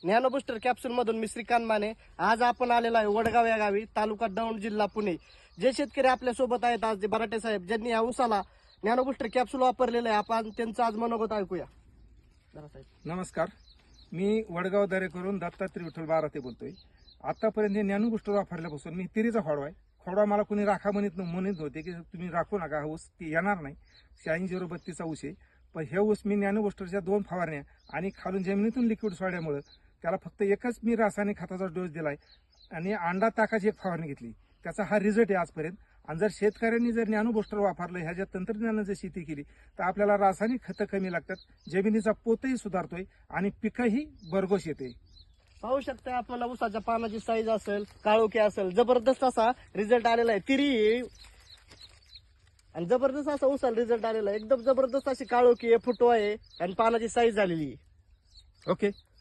Nano booster capsule मधून मी श्रीकांत माने. आज आपण आलेलो आहे वडगाव या गावी, तालुका दौंड, जिल्हा पुणे. जे शेतकरी आपल्या सोबत आहेत आज, ते बराटे साहेब, ज्यांनी या ऊसाला नॅनो बुस्टर कॅप्सूल वापरलेलं आहे, आपण त्यांचं आज मनोगत ऐकूया. नमस्कार, मी वडगाव दरेकरून दत्तात्रय विठ्ठल बाराते बोलतोय. आतापर्यंत नॅनो बुस्टर वापरल्यापासून मी तिरीचा खोडवा आहे. खोडवा मला कोणी राखा म्हणत होते की तुम्ही राखू नका, हा ऊस ती येणार नाही. 86-032 ऊस आहे. पण हे ऊस मी नॅनो बुस्टरच्या 2 फवारण्या आणि खालून जमिनीतून लिक्विड सोडल्यामुळे त्याला फक्त एकच मी रासायनिक खताचा डोस दिलाय आणि अंडा ताकाची एक फवारणी घेतली. त्याचा हा रिझल्ट आहे आजपर्यंत. आणि जर शेतकऱ्यांनी जर नॅनो बुस्टर वापरलं, ह्या ज्या तंत्रज्ञानानं जर शेती केली तर आपल्याला रासायनिक खतं कमी लागतात, जमिनीचा पोतही सुधारतोय आणि पिकंही भरघोस येते. पाहू शकता आपल्याला ऊसाच्या पानाची साईज असेल, काळोखी असेल, जबरदस्त असा रिझल्ट आलेला आहे. तिरी आणि जबरदस्त असा ऊसाला रिझल्ट आलेला आहे. एकदम जबरदस्त अशी काळोखी आहे, फुटवा आहे आणि पानाची साईज झालेली आहे. ओके.